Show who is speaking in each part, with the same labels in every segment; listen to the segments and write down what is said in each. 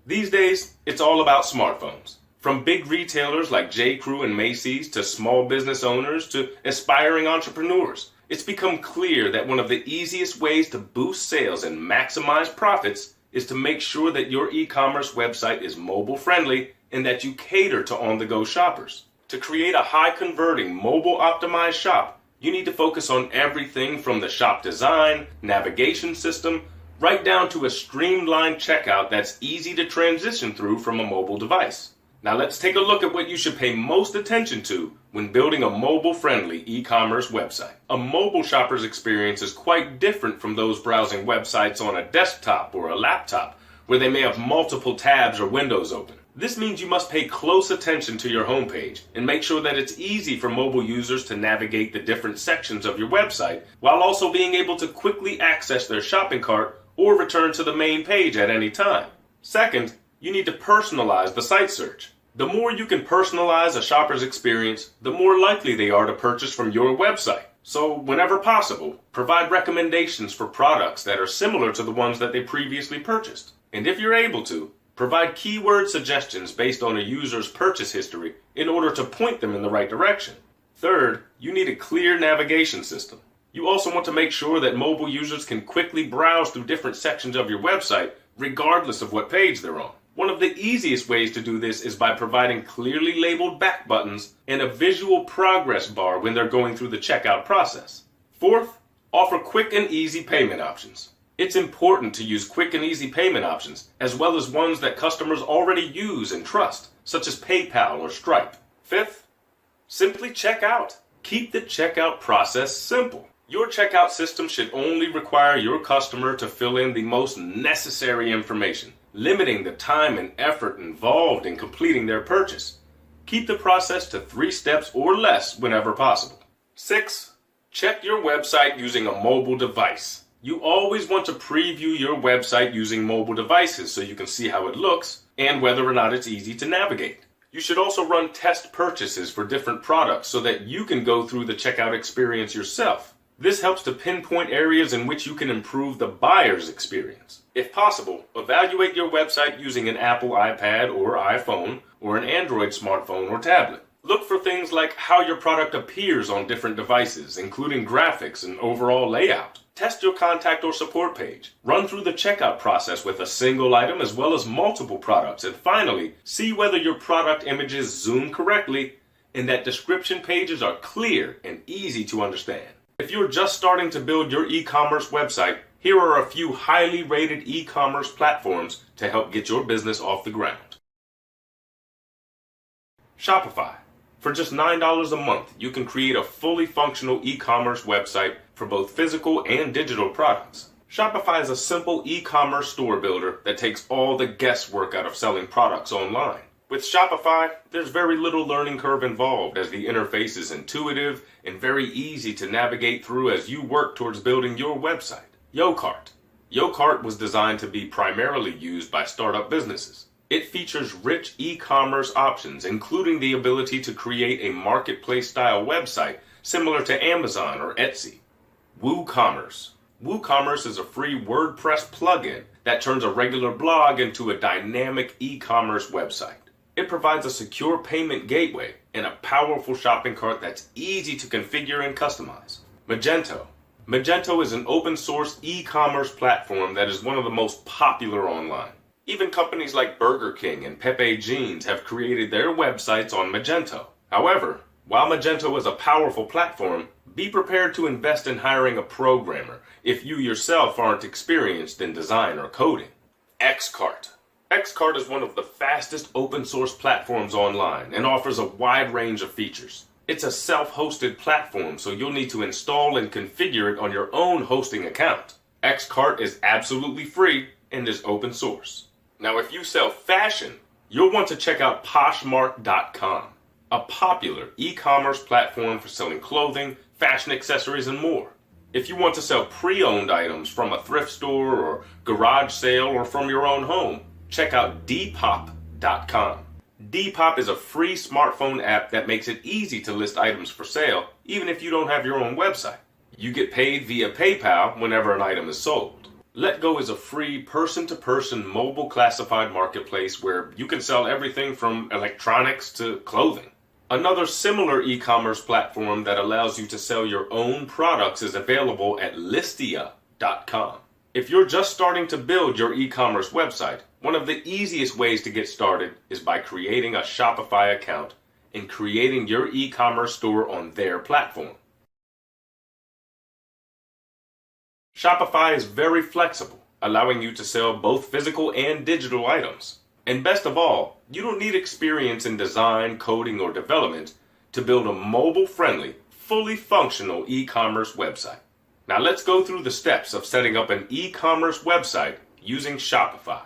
Speaker 1: These days, it's all about smartphones. From big retailers like J.Crew and Macy's to small business owners to aspiring entrepreneurs, it's become clear that one of the easiest ways to boost sales and maximize profits is to make sure that your e-commerce website is mobile friendly and that you cater to on-the-go shoppers. To create a high-converting, mobile-optimized shop, you need to focus on everything from the shop design, navigation system, right down to a streamlined checkout that's easy to transition through from a mobile device. Now let's take a look at what you should pay most attention to when building a mobile-friendly e-commerce website. A mobile shopper's experience is quite different from those browsing websites on a desktop or a laptop, where they may have multiple tabs or windows open. This means you must pay close attention to your homepage and make sure that it's easy for mobile users to navigate the different sections of your website, while also being able to quickly access their shopping cart or return to the main page at any time. Second, you need to personalize the site search. The more you can personalize a shopper's experience, the more likely they are to purchase from your website. So, whenever possible, provide recommendations for products that are similar to the ones that they previously purchased. And if you're able to, provide keyword suggestions based on a user's purchase history in order to point them in the right direction. Third, you need a clear navigation system. You also want to make sure that mobile users can quickly browse through different sections of your website, regardless of what page they're on. One of the easiest ways to do this is by providing clearly labeled back buttons and a visual progress bar when they're going through the checkout process. Fourth, offer quick and easy payment options. It's important to use quick and easy payment options, as well as ones that customers already use and trust, such as PayPal or Stripe. Fifth, simply check out. Keep the checkout process simple. Your checkout system should only require your customer to fill in the most necessary information, limiting the time and effort involved in completing their purchase. Keep the process to 3 steps or less whenever possible. 6. Check your website using a mobile device. You always want to preview your website using mobile devices so you can see how it looks and whether or not it's easy to navigate. You should also run test purchases for different products so that you can go through the checkout experience yourself. This helps to pinpoint areas in which you can improve the buyer's experience. If possible, evaluate your website using an Apple iPad or iPhone or an Android smartphone or tablet. Look for things like how your product appears on different devices, including graphics and overall layout. Test your contact or support page. Run through the checkout process with a single item as well as multiple products. And finally, see whether your product images zoom correctly and that description pages are clear and easy to understand. If you're just starting to build your e-commerce website, here are a few highly rated e-commerce platforms to help get your business off the ground. Shopify. For just $9 a month, you can create a fully functional e-commerce website for both physical and digital products. Shopify is a simple e-commerce store builder that takes all the guesswork out of selling products online. With Shopify, there's very little learning curve involved, as the interface is intuitive and very easy to navigate through as you work towards building your website. YoCart was designed to be primarily used by startup businesses. It features rich e-commerce options, including the ability to create a marketplace-style website similar to Amazon or Etsy. WooCommerce. WooCommerce is a free WordPress plugin that turns a regular blog into a dynamic e-commerce website. It provides a secure payment gateway and a powerful shopping cart that's easy to configure and customize. Magento. Magento is an open source e-commerce platform that is one of the most popular online. Even companies like Burger King and Pepe Jeans have created their websites on Magento. However, while Magento is a powerful platform, be prepared to invest in hiring a programmer if you yourself aren't experienced in design or coding. Xcart. Xcart is one of the fastest open source platforms online and offers a wide range of features. It's a self-hosted platform, so you'll need to install and configure it on your own hosting account. Xcart is absolutely free and is open source. Now, if you sell fashion, you'll want to check out Poshmark.com, a popular e-commerce platform for selling clothing, fashion accessories, and more. If you want to sell pre-owned items from a thrift store or garage sale or from your own home, check out Depop.com. Depop is a free smartphone app that makes it easy to list items for sale, even if you don't have your own website. You get paid via PayPal whenever an item is sold. Letgo is a free person-to-person mobile classified marketplace where you can sell everything from electronics to clothing. Another similar e-commerce platform that allows you to sell your own products is available at Listia.com. If you're just starting to build your e-commerce website, one of the easiest ways to get started is by creating a Shopify account and creating your e-commerce store on their platform. Shopify is very flexible, allowing you to sell both physical and digital items. And best of all, you don't need experience in design, coding, or development to build a mobile-friendly, fully functional e-commerce website. Now let's go through the steps of setting up an e-commerce website using Shopify.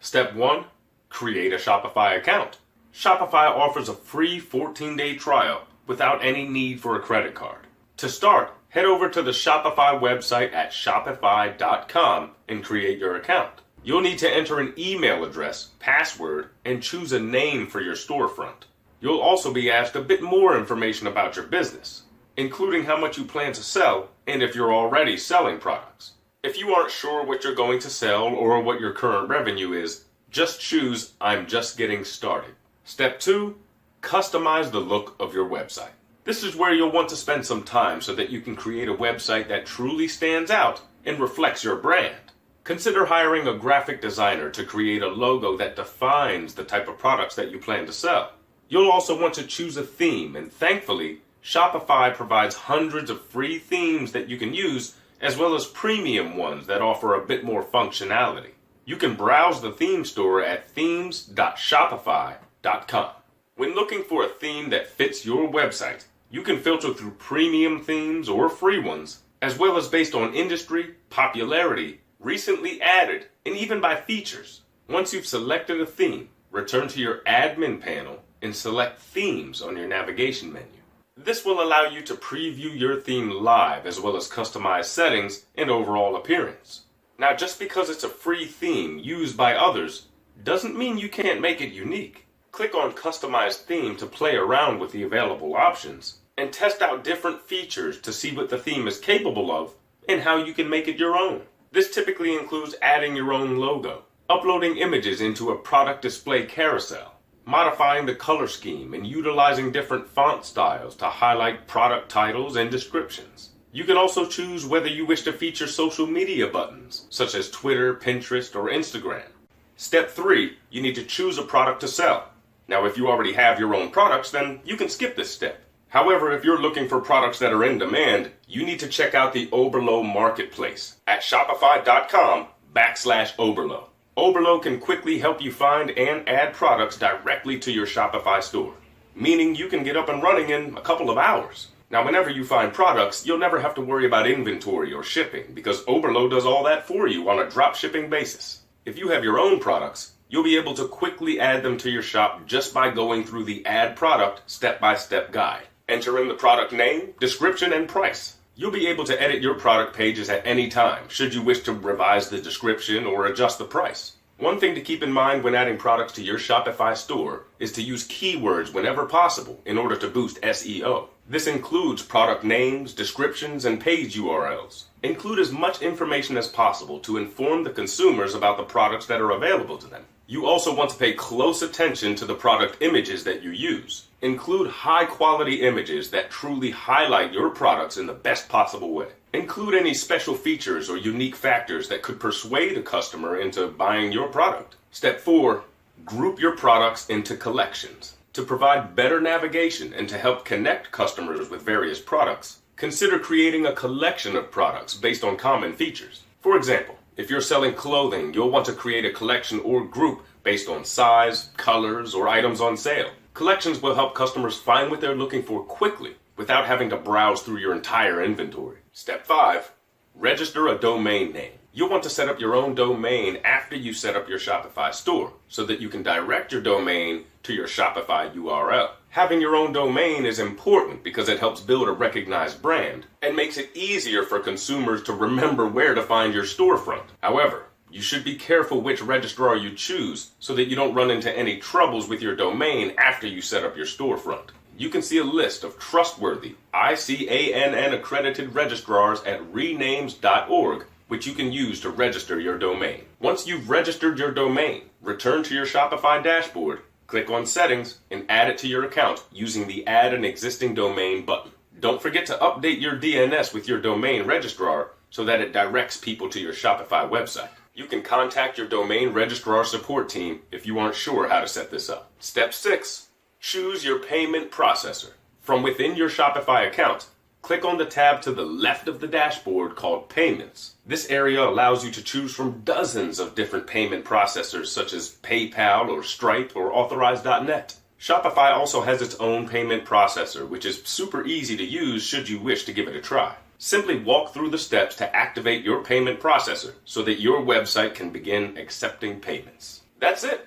Speaker 1: Step 1. Create a Shopify account. Shopify offers a free 14-day trial without any need for a credit card. To start, head over to the Shopify website at shopify.com and create your account. You'll need to enter an email address, password, and choose a name for your storefront. You'll also be asked a bit more information about your business, including how much you plan to sell and if you're already selling products. If you aren't sure what you're going to sell or what your current revenue is, just choose I'm just getting started. Step 2, customize the look of your website. This is where you'll want to spend some time so that you can create a website that truly stands out and reflects your brand. Consider hiring a graphic designer to create a logo that defines the type of products that you plan to sell. You'll also want to choose a theme, and thankfully, Shopify provides hundreds of free themes that you can use, as well as premium ones that offer a bit more functionality. You can browse the theme store at themes.shopify.com. When looking for a theme that fits your website, you can filter through premium themes or free ones, as well as based on industry, popularity, recently added, and even by features. Once you've selected a theme, return to your admin panel and select Themes on your navigation menu. This will allow you to preview your theme live as well as customize settings and overall appearance. Now, just because it's a free theme used by others doesn't mean you can't make it unique. Click on Customize Theme to play around with the available options and test out different features to see what the theme is capable of and how you can make it your own. This typically includes adding your own logo, uploading images into a product display carousel, modifying the color scheme, and utilizing different font styles to highlight product titles and descriptions. You can also choose whether you wish to feature social media buttons, such as Twitter, Pinterest, or Instagram. Step 3, you need to choose a product to sell. Now, if you already have your own products, then you can skip this step. However, if you're looking for products that are in demand, you need to check out the Oberlo Marketplace at shopify.com/Oberlo. Oberlo can quickly help you find and add products directly to your Shopify store, meaning you can get up and running in a couple of hours. Now, whenever you find products, you'll never have to worry about inventory or shipping because Oberlo does all that for you on a drop shipping basis. If you have your own products, you'll be able to quickly add them to your shop just by going through the Add Product step-by-step guide. Enter in the product name, description, and price. You'll be able to edit your product pages at any time, should you wish to revise the description or adjust the price. One thing to keep in mind when adding products to your Shopify store is to use keywords whenever possible in order to boost SEO. This includes product names, descriptions, and page URLs. Include as much information as possible to inform the consumers about the products that are available to them. You also want to pay close attention to the product images that you use. Include high-quality images that truly highlight your products in the best possible way. Include any special features or unique factors that could persuade a customer into buying your product. Step 4, group your products into collections. To provide better navigation and to help connect customers with various products, consider creating a collection of products based on common features. For example, if you're selling clothing, you'll want to create a collection or group based on size, colors, or items on sale. Collections will help customers find what they're looking for quickly without having to browse through your entire inventory. Step 5, register a domain name. You'll want to set up your own domain after you set up your Shopify store so that you can direct your domain to your Shopify URL. Having your own domain is important because it helps build a recognized brand and makes it easier for consumers to remember where to find your storefront. However, you should be careful which registrar you choose so that you don't run into any troubles with your domain after you set up your storefront. You can see a list of trustworthy ICANN accredited registrars at renames.org, which you can use to register your domain. Once you've registered your domain, return to your Shopify dashboard, click on Settings, and add it to your account using the Add an Existing Domain button. Don't forget to update your DNS with your domain registrar so that it directs people to your Shopify website. You can contact your domain registrar support team if you aren't sure how to set this up. Step 6. Choose your payment processor. From within your Shopify account, click on the tab to the left of the dashboard called Payments. This area allows you to choose from dozens of different payment processors such as PayPal or Stripe or Authorize.net. Shopify also has its own payment processor, which is super easy to use should you wish to give it a try. Simply walk through the steps to activate your payment processor so that your website can begin accepting payments. That's it.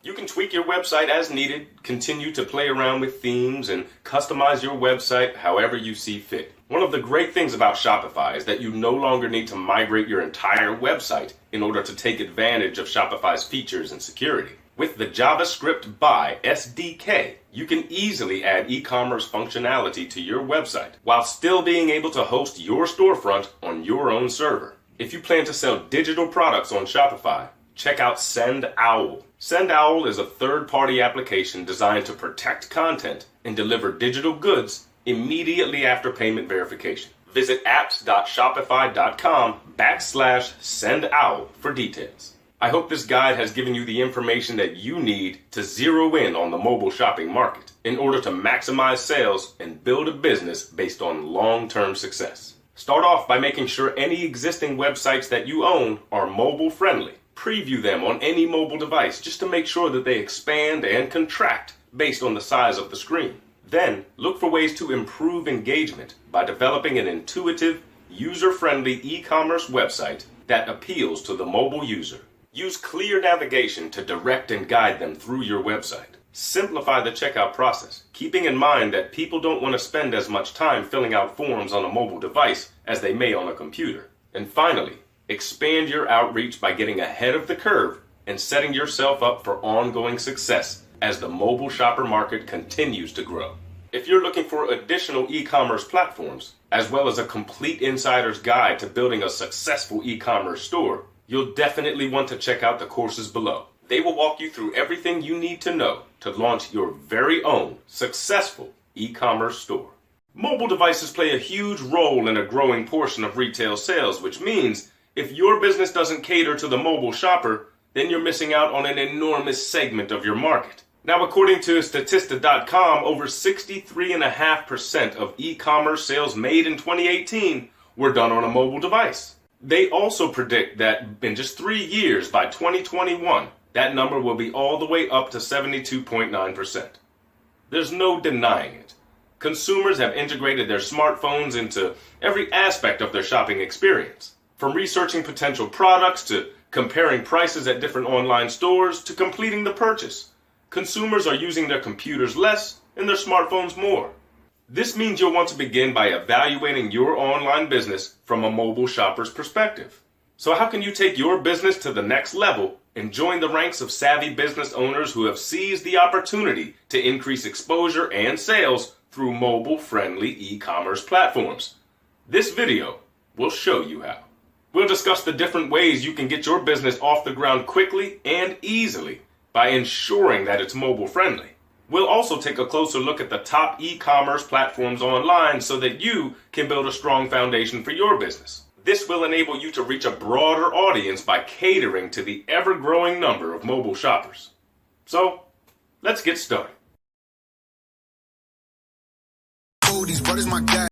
Speaker 1: You can tweak your website as needed, continue to play around with themes, and customize your website however you see fit. One of the great things about Shopify is that you no longer need to migrate your entire website in order to take advantage of Shopify's features and security. With the JavaScript Buy SDK, you can easily add e-commerce functionality to your website while still being able to host your storefront on your own server. If you plan to sell digital products on Shopify, check out SendOwl. SendOwl is a third-party application designed to protect content and deliver digital goods immediately after payment verification. Visit apps.shopify.com/SendOwl for details. I hope this guide has given you the information that you need to zero in on the mobile shopping market in order to maximize sales and build a business based on long-term success. Start off by making sure any existing websites that you own are mobile friendly. Preview them on any mobile device just to make sure that they expand and contract based on the size of the screen. Then, look for ways to improve engagement by developing an intuitive, user-friendly e-commerce website that appeals to the mobile user. Use clear navigation to direct and guide them through your website. Simplify the checkout process, keeping in mind that people don't want to spend as much time filling out forms on a mobile device as they may on a computer. And finally, expand your outreach by getting ahead of the curve and setting yourself up for ongoing success as the mobile shopper market continues to grow. If you're looking for additional e-commerce platforms, as well as a complete insider's guide to building a successful e-commerce store, you'll definitely want to check out the courses below. They will walk you through everything you need to know to launch your very own successful e-commerce store. Mobile devices play a huge role in a growing portion of retail sales, which means if your business doesn't cater to the mobile shopper, then you're missing out on an enormous segment of your market. Now, according to Statista.com, over 63.5% of e-commerce sales made in 2018 were done on a mobile device. They also predict that in just 3 years, by 2021, that number will be all the way up to 72.9%. There's no denying it. Consumers have integrated their smartphones into every aspect of their shopping experience. From researching potential products to comparing prices at different online stores to completing the purchase, consumers are using their computers less and their smartphones more. This means you'll want to begin by evaluating your online business from a mobile shopper's perspective. So how can you take your business to the next level and join the ranks of savvy business owners who have seized the opportunity to increase exposure and sales through mobile-friendly e-commerce platforms? This video will show you how. We'll discuss the different ways you can get your business off the ground quickly and easily by ensuring that it's mobile friendly. We'll also take a closer look at the top e-commerce platforms online so that you can build a strong foundation for your business. This will enable you to reach a broader audience by catering to the ever-growing number of mobile shoppers. So, let's get started.